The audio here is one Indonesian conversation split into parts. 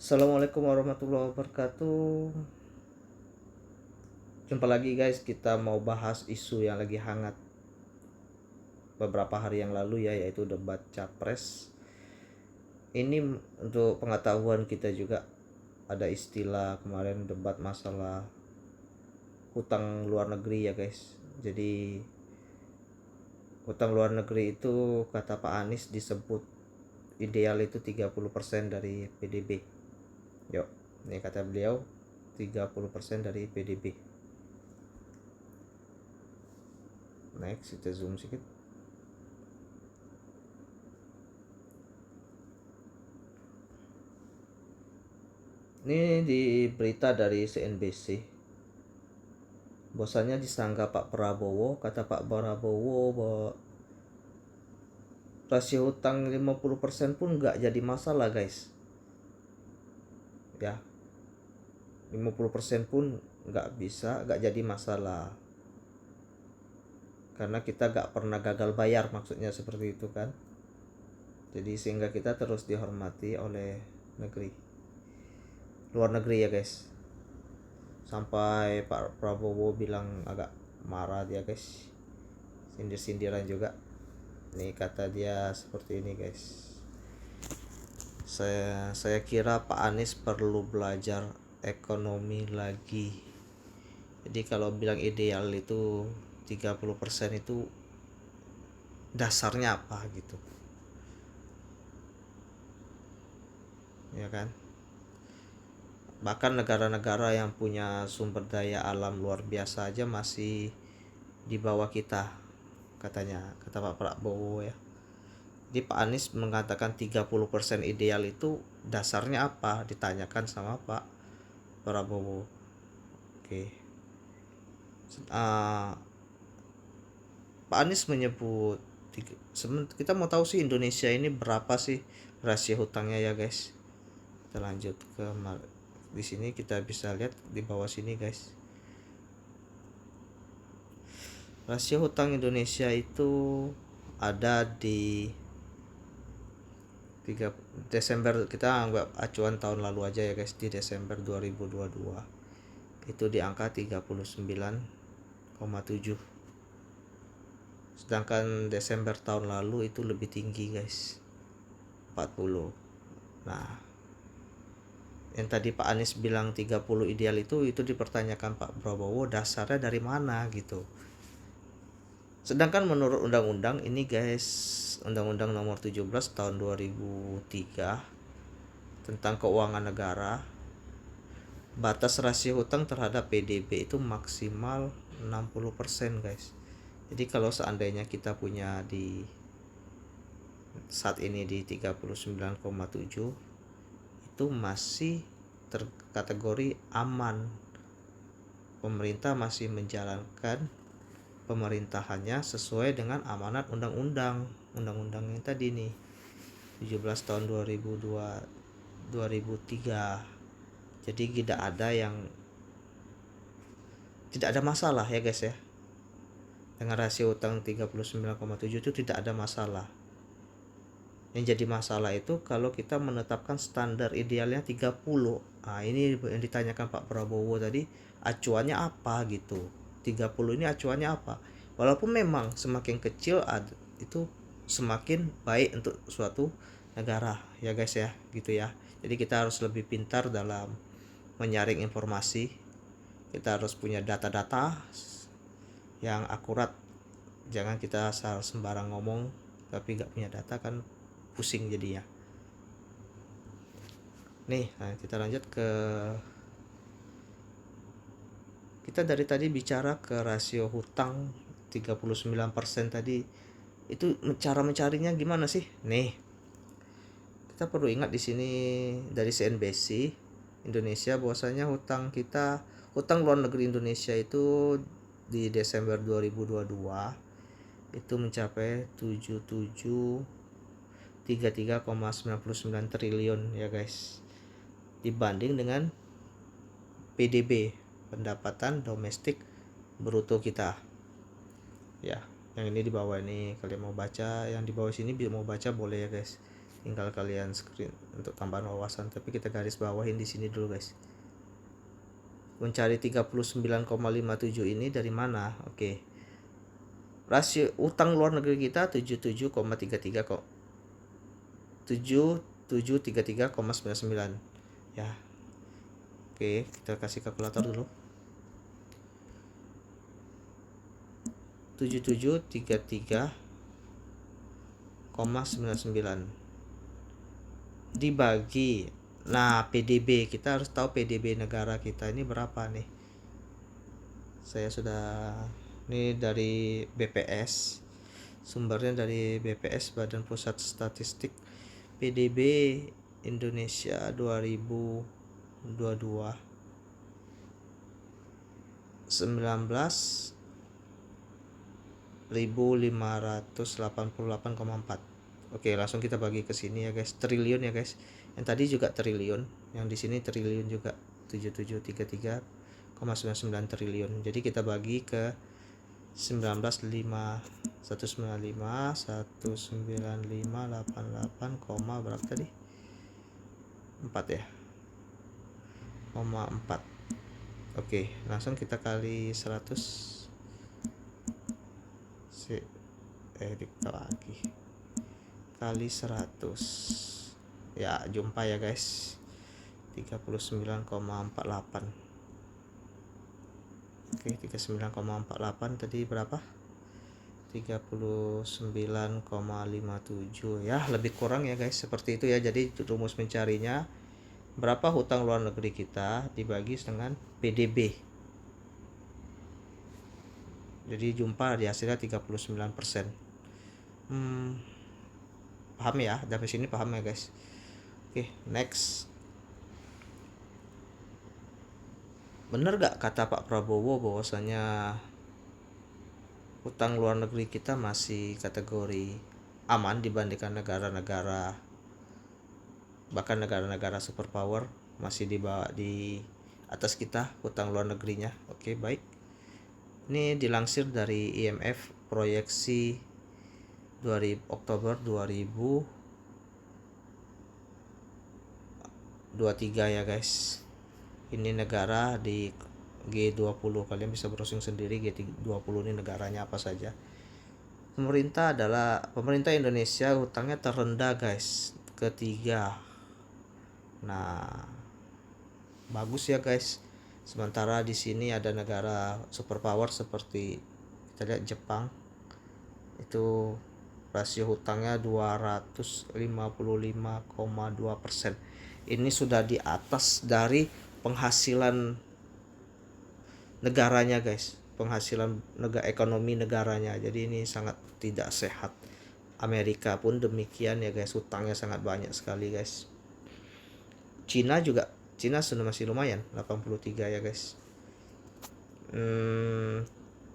Assalamualaikum warahmatullahi wabarakatuh. Jumpa lagi guys, kita mau bahas isu yang lagi hangat beberapa hari yang lalu ya, yaitu debat capres. Ini untuk pengetahuan kita juga, ada istilah kemarin debat masalah hutang luar negeri ya guys. Jadi hutang luar negeri itu kata Pak Anies disebut ideal itu 30% dari PDB. Yuk, ini kata beliau 30% dari PDB. Next, kita zoom sedikit. Ini di berita dari CNBC. Bosannya disangka Pak Prabowo, kata Pak Prabowo bahwa rasio hutang 50% pun nggak jadi masalah guys. Ya, 50% pun nggak jadi masalah. Karena kita nggak pernah gagal bayar, maksudnya seperti itu kan. Jadi sehingga kita terus dihormati oleh luar negeri ya guys. Sampai Pak Prabowo bilang agak marah dia guys, sindir-sindiran juga. Nih kata dia seperti ini guys. Saya kira Pak Anies perlu belajar ekonomi lagi. Jadi kalau bilang ideal itu 30% itu dasarnya apa gitu. Ya kan? Bahkan negara-negara yang punya sumber daya alam luar biasa aja masih di bawah kita, katanya, kata Pak Prabowo ya. Jadi Pak Anies mengatakan 30% ideal itu dasarnya apa? Ditanyakan sama Pak Prabowo. Oke. Pak Anies menyebut, kita mau tahu sih Indonesia ini berapa sih rasio hutangnya ya guys. Kita lanjut ke di sini, kita bisa lihat di bawah sini guys. Rasio hutang Indonesia itu ada di 3 Desember, kita anggap acuan tahun lalu aja ya guys, di Desember 2022 itu di angka 39,7. Sedangkan Desember tahun lalu itu lebih tinggi guys, 40. Nah, yang tadi Pak Anies bilang 30 ideal itu dipertanyakan Pak Prabowo dasarnya dari mana gitu. Sedangkan menurut undang-undang ini guys, Undang-Undang Nomor 17 tahun 2003 tentang keuangan negara, batas rasio hutang terhadap PDB itu maksimal 60% guys. Jadi kalau seandainya kita punya di saat ini di 39,7, itu masih terkategori aman. Pemerintah masih menjalankan pemerintahannya sesuai dengan amanat undang-undang yang tadi nih, 17 tahun 2003. Jadi tidak ada masalah ya guys ya. Dengan rasio utang 39,7 itu tidak ada masalah. Yang jadi masalah itu kalau kita menetapkan standar idealnya 30. Nah, ini yang ditanyakan Pak Prabowo tadi, acuannya apa gitu. 30 ini acuannya apa? Walaupun memang semakin kecil itu semakin baik untuk suatu negara ya guys ya, gitu ya. Jadi kita harus lebih pintar dalam menyaring informasi. Kita harus punya data-data yang akurat. Jangan kita asal sembarang ngomong tapi gak punya data, kan pusing jadinya. Nih, nah kita lanjut ke, kita dari tadi bicara ke rasio hutang 39% tadi. Itu cara mencarinya gimana sih? Nih, kita perlu ingat di sini dari CNBC Indonesia bahwasanya hutang luar negeri Indonesia itu di Desember 2022 itu mencapai 33,99 triliun ya guys, dibanding dengan PDB, pendapatan domestik bruto kita ya. Yang ini di bawah ini, kalian mau baca yang di bawah sini mau baca boleh ya guys. tinggal kalian screen untuk tambahan wawasan, tapi kita garis bawahin di sini dulu guys. Mencari 39,57 ini dari mana? Oke. Rasio utang luar negeri kita 77,33 kok. 7733,99 ya. Oke, kita kasih kalkulator dulu. 7733,99 dibagi, nah PDB kita harus tahu PDB negara kita ini berapa nih. Saya sudah, ini dari BPS, sumbernya dari BPS, Badan Pusat Statistik. PDB Indonesia 2022 19.588,4. Oke, langsung kita bagi ke sini ya guys. Triliun ya guys. Yang tadi juga triliun, yang di sini triliun juga, 7733,99 triliun. Jadi kita bagi ke 19,5 berapa tadi? 4 ya. 4. Oke, langsung kita kali 100. Kita lagi kali 100 ya, jumpa ya guys, 39,48. Oke, 39,48 tadi berapa? 39,57 ya, lebih kurang ya guys, seperti itu ya. Jadi rumus mencarinya berapa hutang luar negeri kita dibagi dengan PDB. Jadi jumpa di hasilnya 39%. Paham ya? Dari sini paham ya guys? Oke, next. Bener gak kata Pak Prabowo bahwasanya hutang luar negeri kita masih kategori aman dibandingkan negara-negara, bahkan negara-negara superpower masih di atas kita hutang luar negerinya? Oke, baik. Ini dilansir dari IMF, proyeksi Oktober 2023 ya guys. Ini negara di G20, kalian bisa browsing sendiri G20 ini negaranya apa saja. Pemerintah Indonesia hutangnya terendah guys, ketiga. Nah, bagus ya guys. Sementara di sini ada negara superpower seperti kita lihat Jepang, itu rasio hutangnya 255,2%. Ini sudah di atas dari penghasilan negaranya guys, penghasilan ekonomi negaranya. Jadi ini sangat tidak sehat. Amerika pun demikian ya guys, hutangnya sangat banyak sekali guys. Cina sudah masih lumayan, 83 ya guys.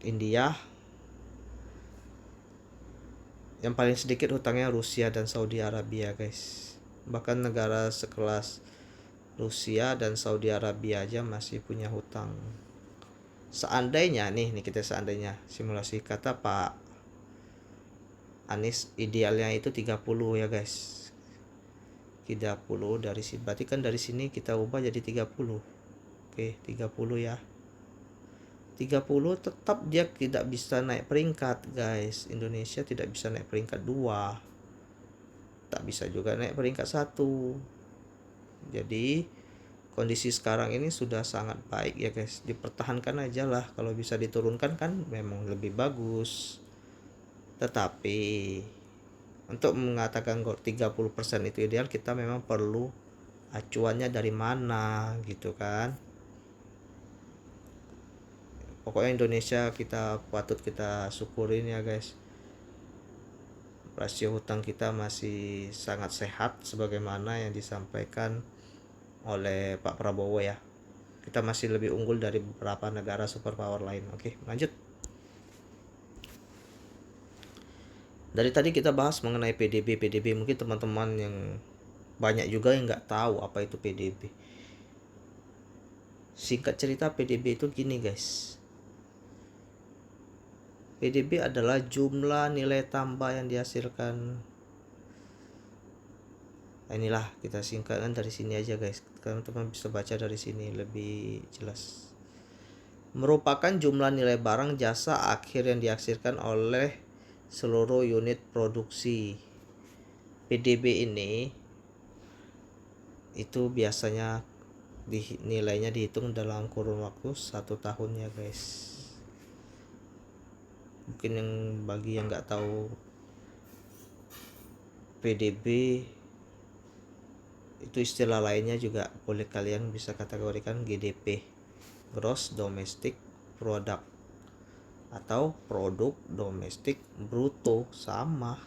India yang paling sedikit hutangnya Rusia dan Saudi Arabia guys. Bahkan negara sekelas Rusia dan Saudi Arabia aja masih punya hutang. Seandainya kita simulasi kata Pak Anies, idealnya itu 30 ya guys. 30 dari sini, berarti kan dari sini kita ubah jadi 30. Oke, 30 ya. 30 tetap dia tidak bisa naik peringkat guys. Indonesia tidak bisa naik peringkat 2, tak bisa juga naik peringkat 1. Jadi kondisi sekarang ini sudah sangat baik ya guys, dipertahankan aja lah. Kalau bisa diturunkan kan memang lebih bagus, tetapi untuk mengatakan 30% itu ideal, kita memang perlu acuannya dari mana gitu kan. Pokoknya Indonesia patut kita syukurin ya guys, rasio hutang kita masih sangat sehat sebagaimana yang disampaikan oleh Pak Prabowo ya. Kita masih lebih unggul dari beberapa negara superpower lain. Oke, lanjut. Dari tadi kita bahas mengenai PDB. Mungkin teman-teman yang banyak juga yang nggak tahu apa itu PDB. Singkat cerita, PDB itu gini guys. PDB adalah jumlah nilai tambah yang dihasilkan Nah, inilah kita singkatkan dari sini aja guys, teman-teman bisa baca dari sini lebih jelas. Merupakan jumlah nilai barang jasa akhir yang dihasilkan oleh seluruh unit produksi. PDB ini itu biasanya nilainya dihitung dalam kurun waktu 1 tahun ya guys. Mungkin yang bagi yang nggak tahu PDB itu istilah lainnya juga boleh kalian bisa kategorikan GDP, Gross Domestic Product, atau produk domestik bruto, sama.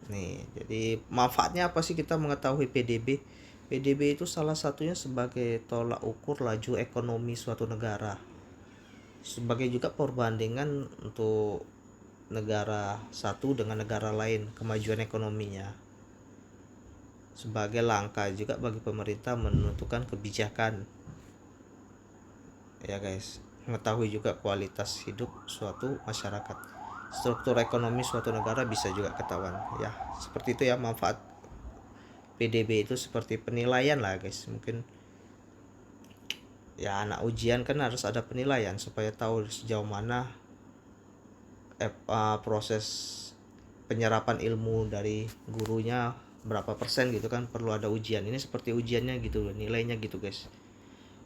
Nih, jadi manfaatnya apa sih kita mengetahui PDB? PDB itu salah satunya sebagai tolak ukur laju ekonomi suatu negara. Sebagai juga perbandingan untuk negara satu dengan negara lain, kemajuan ekonominya. Sebagai langkah juga bagi pemerintah menentukan kebijakan. Ya guys, mengetahui juga kualitas hidup suatu masyarakat. Struktur ekonomi suatu negara bisa juga ketahuan. Ya, seperti itu ya manfaat PDB itu, seperti penilaian lah guys. Mungkin ya anak ujian kan harus ada penilaian supaya tahu sejauh mana proses penyerapan ilmu dari gurunya, berapa persen gitu kan, perlu ada ujian. Ini seperti ujiannya gitu, nilainya gitu guys.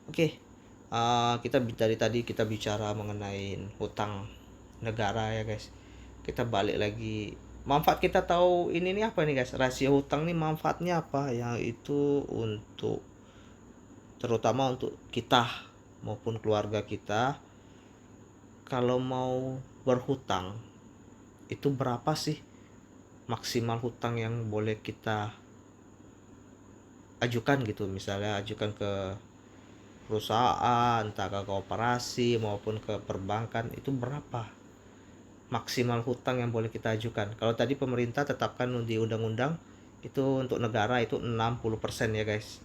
Oke, kita dari tadi kita bicara mengenai hutang negara ya guys. Kita balik lagi, manfaat kita tahu ini nih apa nih guys, rasio hutang nih manfaatnya apa, yang itu untuk terutama untuk kita maupun keluarga kita. Kalau mau berhutang itu berapa sih maksimal hutang yang boleh kita ajukan gitu, misalnya ajukan ke perusahaan, entah ke kooperasi maupun ke perbankan, itu berapa maksimal hutang yang boleh kita ajukan. Kalau tadi pemerintah tetapkan di undang-undang itu untuk negara itu 60% ya guys.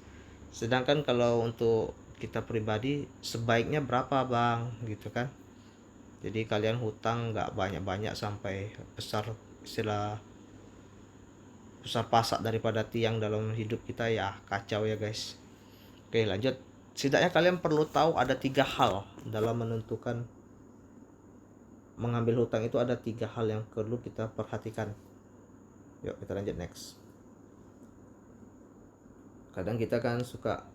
Sedangkan kalau untuk kita pribadi sebaiknya berapa bang gitu kan. Jadi kalian hutang nggak banyak-banyak sampai besar, istilah besar pasak daripada tiang dalam hidup kita, ya kacau ya guys. Oke lanjut. Setidaknya kalian perlu tahu ada 3 hal dalam menentukan mengambil hutang, itu ada 3 hal yang perlu kita perhatikan. Yuk kita lanjut next. Kadang kita kan suka,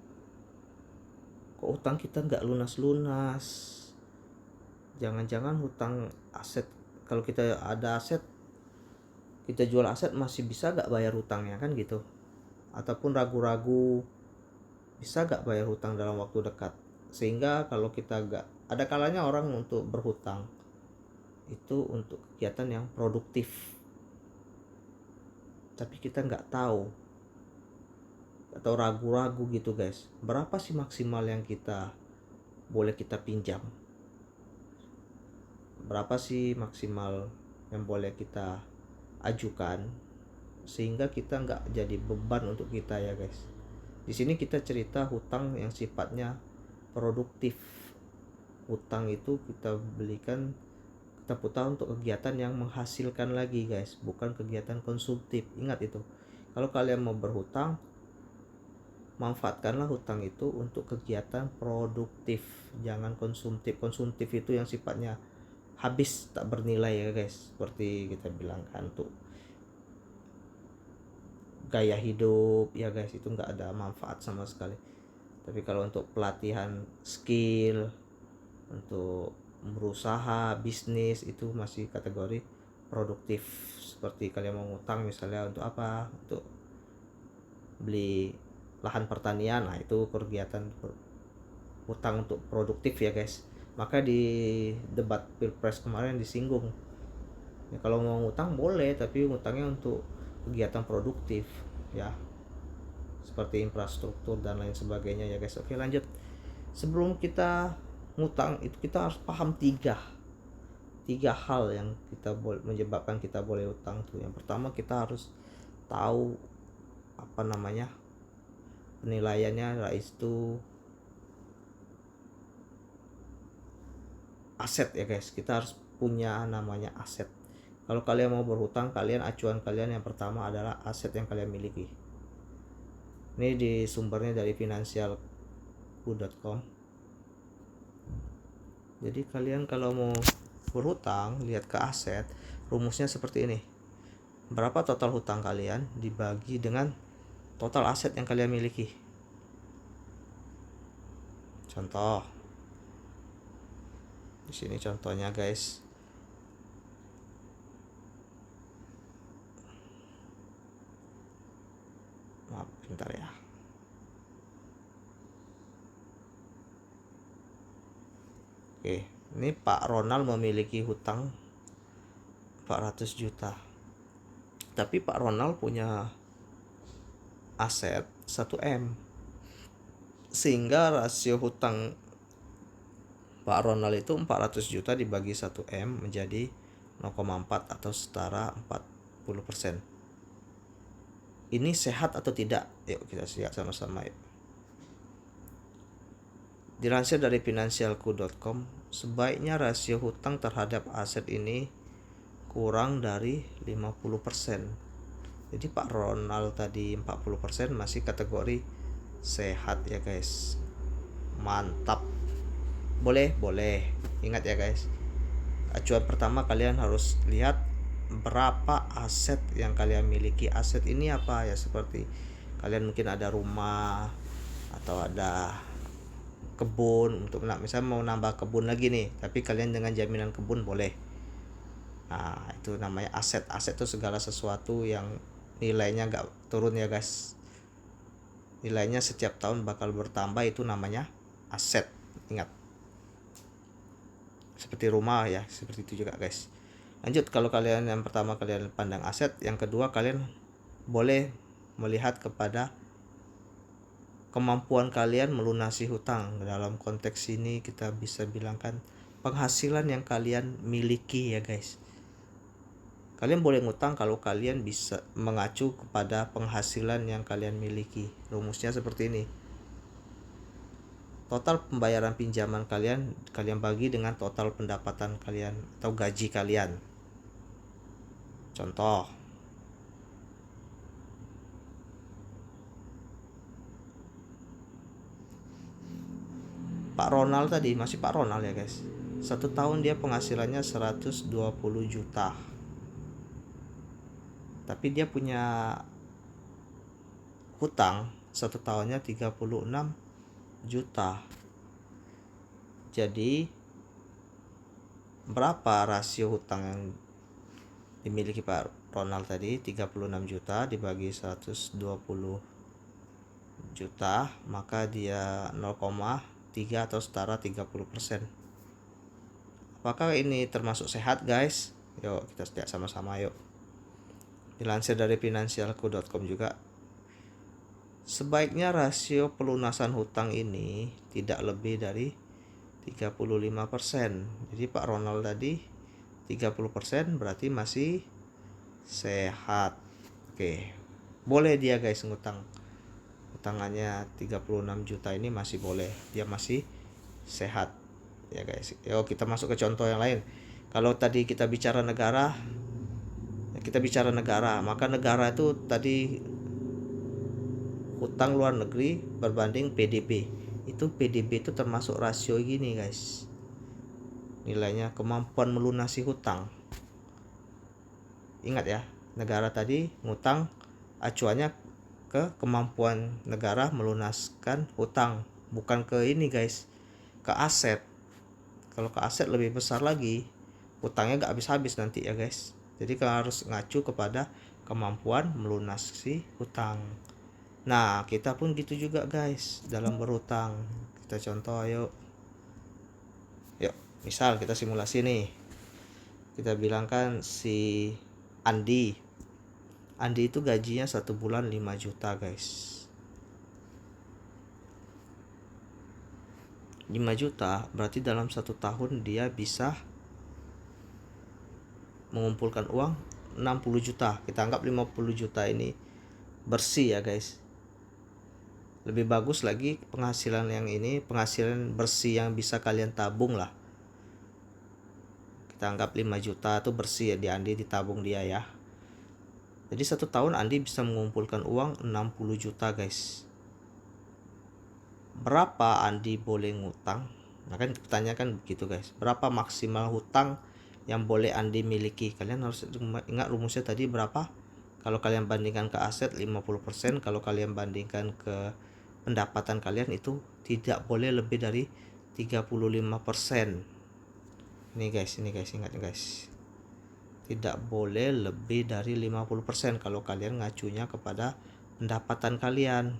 kok hutang kita nggak lunas-lunas, jangan-jangan hutang aset, kalau kita ada aset kita jual aset masih bisa nggak bayar hutangnya kan gitu, ataupun ragu-ragu bisa nggak bayar hutang dalam waktu dekat. Sehingga kalau kita nggak, ada kalanya orang untuk berhutang itu untuk kegiatan yang produktif, tapi kita nggak tahu atau ragu-ragu gitu guys, berapa sih maksimal yang kita boleh kita pinjam, berapa sih maksimal yang boleh kita ajukan, sehingga kita nggak jadi beban untuk kita ya guys. Di sini kita cerita hutang yang sifatnya produktif. Hutang itu kita belikan, kita putar untuk kegiatan yang menghasilkan lagi guys, bukan kegiatan konsumtif. Ingat itu. Kalau kalian mau berhutang, manfaatkanlah hutang itu untuk kegiatan produktif, jangan konsumtif. Konsumtif itu yang sifatnya habis tak bernilai ya guys, seperti kita bilang kan tuh gaya hidup ya guys, itu nggak ada manfaat sama sekali. Tapi kalau untuk pelatihan skill, untuk berusaha bisnis, itu masih kategori produktif. Seperti kalian mau ngutang misalnya untuk apa, untuk beli lahan pertanian, nah itu kegiatan hutang untuk produktif ya guys. Maka di debat pilpres kemarin disinggung ya, kalau mau ngutang boleh tapi ngutangnya untuk kegiatan produktif ya, seperti infrastruktur dan lain sebagainya ya guys. Oke lanjut. Sebelum kita ngutang itu kita harus paham tiga hal yang kita menyebabkan kita boleh utang tuh. Yang pertama kita harus tahu apa namanya penilaiannya, yaitu aset ya guys. Kita harus punya namanya aset. Kalau kalian mau berhutang, acuan kalian yang pertama adalah aset yang kalian miliki. Ini di sumbernya dari finansialku.com. Jadi kalian kalau mau berhutang, lihat ke aset, rumusnya seperti ini. Berapa total hutang kalian dibagi dengan total aset yang kalian miliki. Contoh. Di sini contohnya, guys. Maaf, bentar ya. Oke, ini Pak Ronald memiliki hutang 400 juta. Tapi Pak Ronald punya aset 1M. Sehingga rasio hutang Pak Ronald itu 400 juta dibagi 1M menjadi 0,4 atau setara 40%. Ini sehat atau tidak? Yuk kita lihat sama-sama yuk. Dilansir dari finansialku.com, sebaiknya rasio hutang terhadap aset ini kurang dari 50%. Jadi Pak Ronald tadi 40% masih kategori sehat ya guys. Mantap. Boleh. Ingat ya guys. Acuan pertama kalian harus lihat berapa aset yang kalian miliki. Aset ini apa ya, seperti kalian mungkin ada rumah atau ada kebun, untuk misalnya mau nambah kebun lagi nih, tapi kalian dengan jaminan kebun boleh. Nah itu namanya aset. Aset itu segala sesuatu yang nilainya gak turun ya guys, nilainya setiap tahun bakal bertambah, itu namanya aset. Ingat, seperti rumah ya, seperti itu juga guys. Lanjut, kalau kalian yang pertama kalian pandang aset, yang kedua kalian boleh melihat kepada kemampuan kalian melunasi hutang. Dalam konteks ini kita bisa bilangkan penghasilan yang kalian miliki ya guys. Kalian boleh ngutang kalau kalian bisa mengacu kepada penghasilan yang kalian miliki. Rumusnya seperti ini. Total pembayaran pinjaman kalian bagi dengan total pendapatan kalian atau gaji kalian. Contoh, Pak Ronald tadi, masih Pak Ronald ya guys. 1 tahun dia penghasilannya 120 juta. Tapi dia punya hutang 1 tahunnya 36 juta. Jadi berapa rasio hutang yang dimiliki Pak Ronald tadi? 36 juta dibagi 120 juta, maka dia 0,3 atau setara 30%. Apakah ini termasuk sehat guys? Yuk kita lihat sama-sama yuk. Dilansir dari finansialku.com juga, sebaiknya rasio pelunasan hutang ini tidak lebih dari 35%. Jadi Pak Ronald tadi 30% berarti masih sehat. Oke, boleh dia guys ngutang. Hutangannya 36 juta ini masih boleh, dia masih sehat ya guys. Yuk kita masuk ke contoh yang lain. Kalau tadi kita bicara negara, maka negara itu tadi hutang luar negeri berbanding PDB. Itu PDB itu termasuk rasio gini guys. Nilainya kemampuan melunasi hutang. Ingat ya, negara tadi ngutang, acuannya ke kemampuan negara melunaskan hutang, bukan ke ini guys, ke aset. Kalau ke aset lebih besar lagi, hutangnya gak habis-habis nanti ya guys. Jadi kalian harus ngacu kepada kemampuan melunasi hutang. Nah kita pun gitu juga guys dalam berhutang. Kita contoh yuk. Misal kita simulasi nih, kita bilangkan si Andi itu gajinya 1 bulan 5 juta guys. 5 juta berarti dalam 1 tahun dia bisa mengumpulkan uang 60 juta. Kita anggap 50 juta ini bersih ya guys. Lebih bagus lagi penghasilan yang ini, penghasilan bersih yang bisa kalian tabung lah. Kita kita anggap 5 juta itu bersih ya di Andi, ditabung dia ya. Jadi 1 tahun Andi bisa mengumpulkan uang 60 juta guys. Berapa Andi boleh ngutang? Nah kan pertanyaan begitu guys, berapa maksimal hutang yang boleh Andi miliki? Kalian harus ingat rumusnya tadi berapa? Kalau kalian bandingkan ke aset 50%, kalau kalian bandingkan ke pendapatan kalian itu tidak boleh lebih dari 35%. Ini guys, ingat guys. Tidak boleh lebih dari 50% kalau kalian ngacunya kepada pendapatan kalian.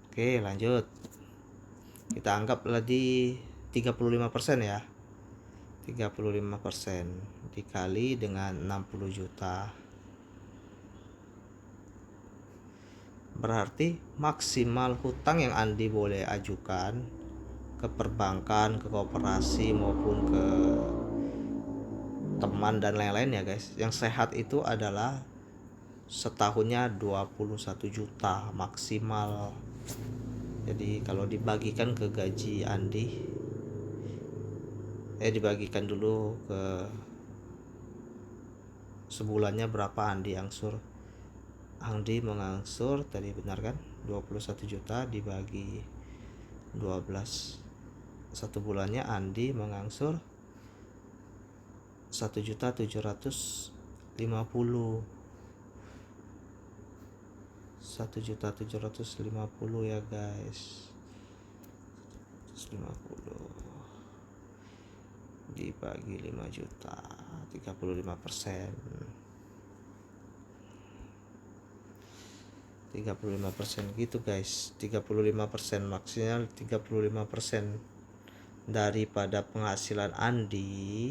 Oke, lanjut. Kita anggaplah di 35% ya. 35% dikali dengan 60 juta. Berarti maksimal hutang yang Andi boleh ajukan ke perbankan, ke koperasi maupun ke teman dan lain-lain ya guys, yang sehat itu adalah setahunnya 21 juta maksimal. Jadi kalau dibagikan ke gaji Andi, dibagikan dulu ke sebulannya berapa Andi angsur. Andi mengangsur tadi benar kan, 21 juta dibagi 12, satu bulannya Andi mengangsur 1.750.000, 1.750.000 ya guys. 150 dibagi 5 juta, 35%. 35% gitu guys. 35% maksimal 35% daripada penghasilan Andi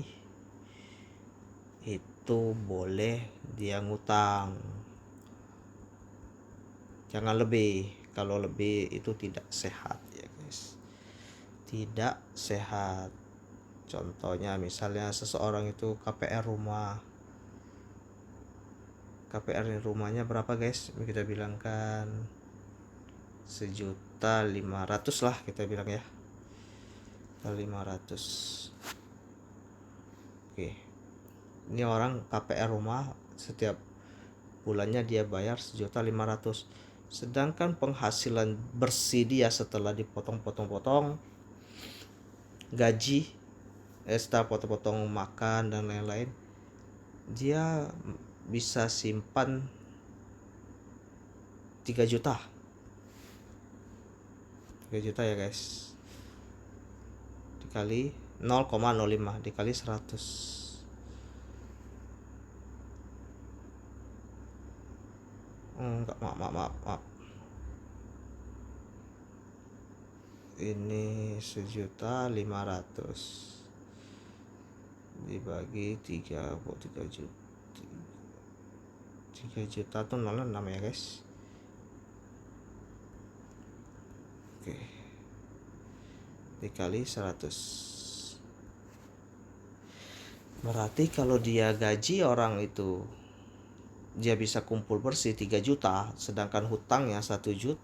itu boleh dia ngutang. Jangan lebih. Kalau lebih itu tidak sehat ya guys. Tidak sehat. Contohnya misalnya seseorang itu KPR rumah. KPR rumahnya berapa guys? Kita bilangkan 1.500.000 lah kita bilang ya. 500. Oke. Ini orang KPR rumah setiap bulannya dia bayar 1.500.000. Sedangkan penghasilan bersih dia setelah dipotong-potong-potong gaji, setelah potong-potong makan dan lain-lain, dia bisa simpan 3 juta. 3 juta ya guys. Dikali 0,05 dikali 100. Maaf. Ini 1.500.000 dibagi 3 juta. 3 juta tuh 06 ya guys. Oke. Dikali 100. Berarti kalau dia gaji orang itu dia bisa kumpul bersih 3 juta, sedangkan hutangnya 1.500.000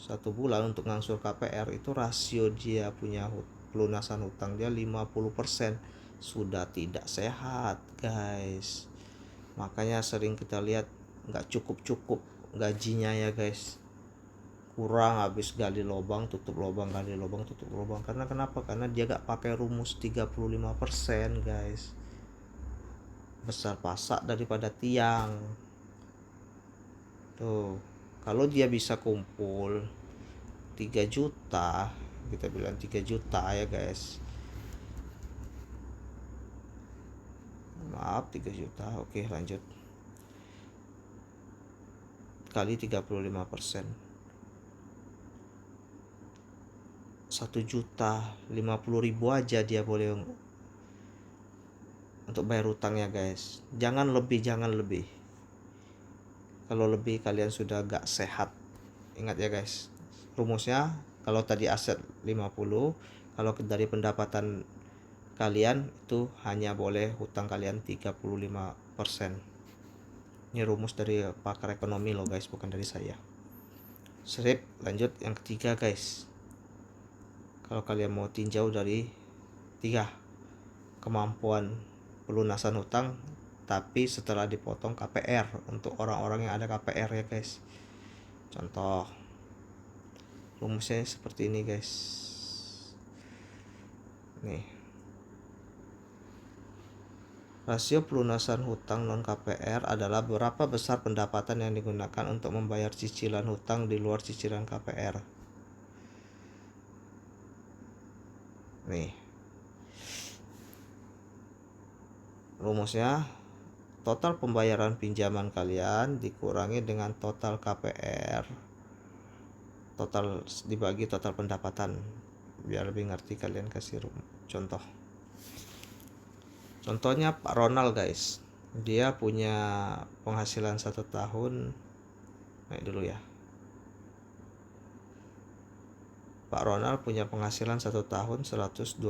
satu bulan untuk ngangsur KPR, itu rasio dia punya pelunasan hutang dia 50%. Sudah tidak sehat guys. Makanya sering kita lihat nggak cukup gajinya ya guys, kurang, habis gali lubang tutup lubang, gali lubang tutup lubang. Karena kenapa? Karena dia gak pakai rumus 35% guys. Besar pasak daripada tiang tuh. Kalau dia bisa kumpul 3 juta, kita bilang 3 juta ya guys, maaf 3 juta. Oke lanjut, kali 35%, 1.050.000 aja dia boleh untuk bayar utangnya guys. Jangan lebih. Kalau lebih kalian sudah gak sehat. Ingat ya guys, rumusnya kalau tadi aset 50, kalau dari pendapatan kalian itu hanya boleh hutang kalian 35%. Ini rumus dari pakar ekonomi loh guys, bukan dari saya. Lanjut yang ketiga guys. Kalau kalian mau tinjau dari 3. Kemampuan pelunasan hutang tapi setelah dipotong KPR untuk orang-orang yang ada KPR ya guys. Contoh rumusnya seperti ini guys. Nih. Rasio pelunasan hutang non KPR adalah berapa besar pendapatan yang digunakan untuk membayar cicilan hutang di luar cicilan KPR. Nih. Rumusnya total pembayaran pinjaman kalian dikurangi dengan total KPR, total dibagi total pendapatan. Biar lebih ngerti kalian kasih contoh. Contohnya Pak Ronald guys, dia punya penghasilan 1 tahun. Naik dulu ya. Pak Ronald punya penghasilan 1 tahun 120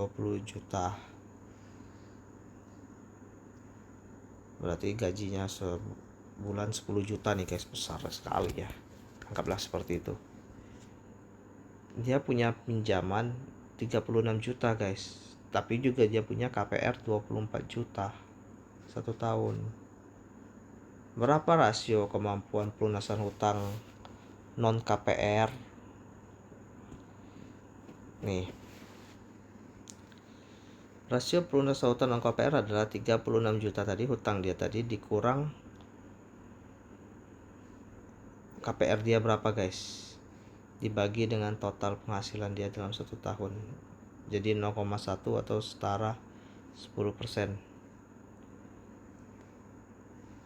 juta. Berarti gajinya sebulan 10 juta nih guys, besar sekali ya. Anggaplah seperti itu. Dia punya pinjaman 36 juta guys, tapi juga dia punya KPR 24 juta 1 tahun. Berapa rasio kemampuan pelunasan hutang non KPR? Nih. Rasio pelunasan hutang non KPR adalah 36 juta tadi, hutang dia tadi dikurang KPR dia berapa guys, dibagi dengan total penghasilan dia dalam 1 tahun. Jadi 0,1 atau setara 10%.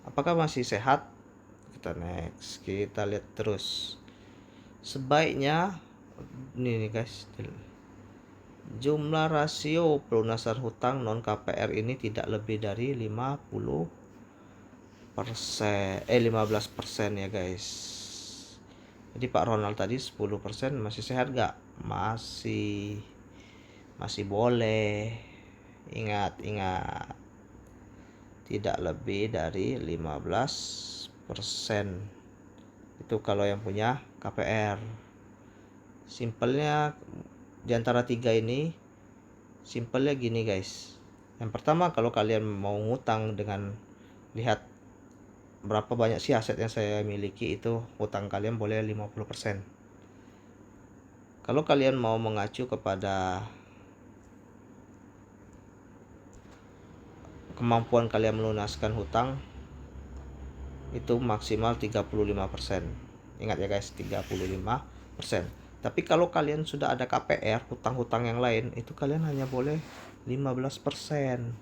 Apakah masih sehat? Kita next, kita lihat terus. Sebaiknya ini nih guys, jumlah rasio pelunasan hutang non KPR ini tidak lebih dari 15% ya guys. Jadi Pak Ronald tadi 10% masih sehat gak? Masih boleh. Ingat tidak lebih dari 15%. Itu kalau yang punya KPR. Simpelnya di antara 3 ini, simpelnya gini guys. Yang pertama, kalau kalian mau ngutang dengan lihat berapa banyak sih aset yang saya miliki, itu hutang kalian boleh 50%. Kalau kalian mau mengacu kepada kemampuan kalian melunaskan hutang, itu maksimal 35%. Ingat ya guys, 35%. Tapi kalau kalian sudah ada KPR, hutang-hutang yang lain, itu kalian hanya boleh 15%.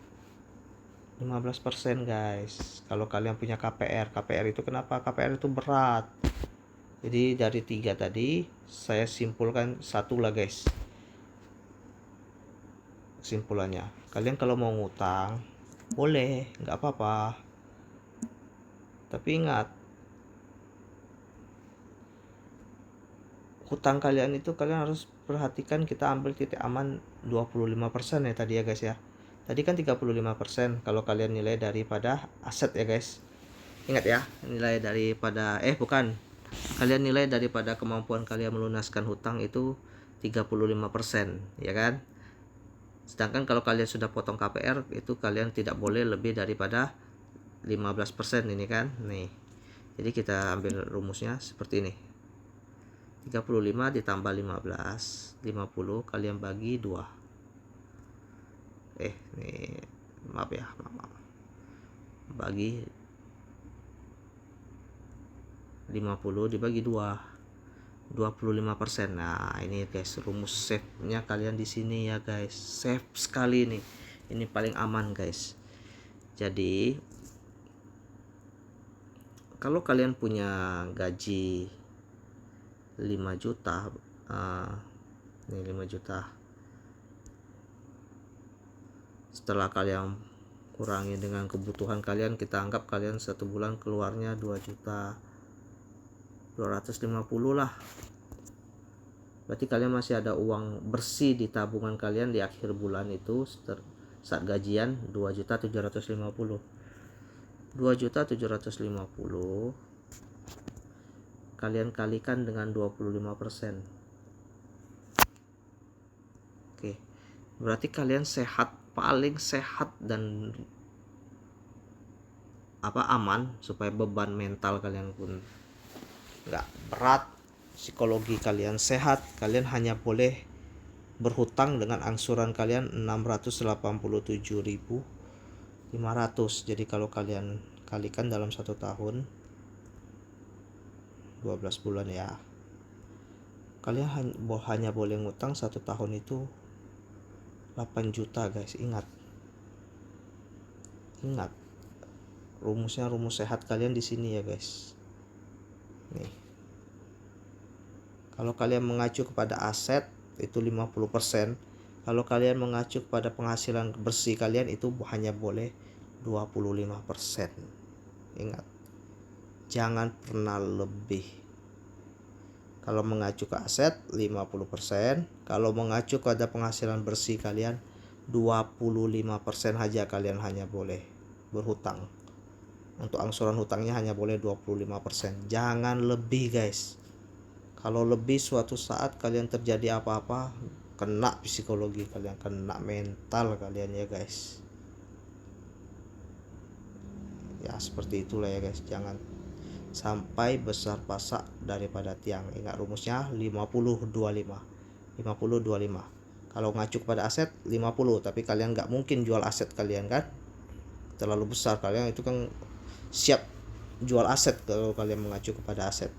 15% guys. Kalau kalian punya KPR itu kenapa? KPR itu berat. Jadi dari 3 tadi saya simpulkan 1 lah guys. Kesimpulannya, kalian kalau mau ngutang boleh, nggak apa-apa. Tapi ingat, hutang kalian itu kalian harus perhatikan, kita ambil titik aman 25% ya tadi ya guys ya. Tadi kan 35% kalau kalian nilai daripada aset ya guys. Ingat ya, nilai daripada kalian nilai daripada kemampuan kalian melunaskan hutang itu 35% ya kan. Sedangkan kalau kalian sudah potong KPR, itu kalian tidak boleh lebih daripada 15% ini kan. Nih. Jadi kita ambil rumusnya seperti ini. 35 ditambah 15, 50 kalian bagi 2. Nih, maaf. Bagi 50 dibagi 2. 25%. Nah, ini guys rumus save-nya kalian di sini ya guys. Save sekali nih. Ini paling aman guys. Jadi kalau kalian punya gaji 5 juta, ini 5 juta. Setelah kalian kurangi dengan kebutuhan kalian, kita anggap kalian 1 bulan keluarnya 2 juta 250 lah. Berarti kalian masih ada uang bersih di tabungan kalian di akhir bulan itu saat gajian 2.750. 2.750 kalian kalikan dengan 25%. Oke. berarti kalian sehat, paling sehat dan aman, supaya beban mental kalian pun nggak berat, psikologi kalian sehat. Kalian hanya boleh berhutang dengan angsuran kalian 687.500. Jadi kalau kalian kalikan dalam 1 tahun 12 bulan ya, kalian hanya boleh ngutang 1 tahun itu 8 juta guys. Ingat rumusnya, rumus sehat kalian di sini ya guys. Nih, kalau kalian mengacu kepada aset itu 50%, kalau kalian mengacu kepada penghasilan bersih kalian itu hanya boleh 25%. Ingat, jangan pernah lebih. Kalau mengacu ke aset 50%, kalau mengacu kepada penghasilan bersih kalian 25% aja kalian hanya boleh berhutang. Untuk angsuran hutangnya hanya boleh 25%. Jangan lebih guys. Kalau lebih suatu saat kalian terjadi apa-apa, kena psikologi kalian, kena mental kalian ya guys. Ya seperti itulah ya guys. Jangan sampai besar pasak daripada tiang. Ingat rumusnya 50-25. 50-25. Kalau ngacu kepada aset 50, tapi kalian nggak mungkin jual aset kalian kan, terlalu besar. Kalian itu kan siap jual aset kalau kalian mengacu kepada aset.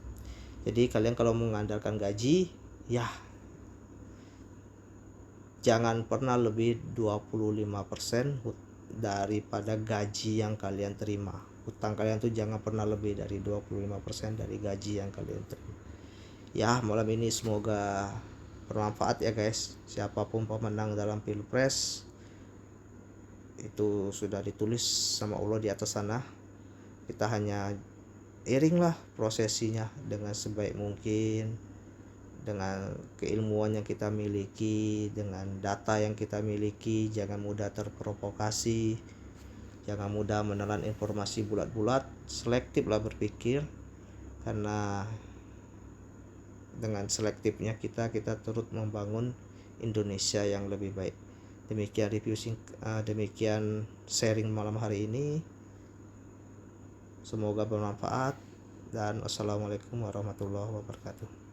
Jadi kalian kalau mengandalkan gaji, ya jangan pernah lebih 25% daripada gaji yang kalian terima. Hutang kalian tuh jangan pernah lebih dari 25% dari gaji yang kalian terima. Ya, malam ini semoga bermanfaat ya guys. Siapapun pemenang dalam Pilpres itu sudah ditulis sama Allah di atas sana. Kita hanya iringlah prosesinya dengan sebaik mungkin, dengan keilmuan yang kita miliki, dengan data yang kita miliki. Jangan mudah terprovokasi, jangan mudah menelan informasi bulat-bulat, selektiflah berpikir, karena dengan selektifnya kita turut membangun Indonesia yang lebih baik. Demikian demikian sharing malam hari ini. Semoga bermanfaat, dan wassalamualaikum warahmatullahi wabarakatuh.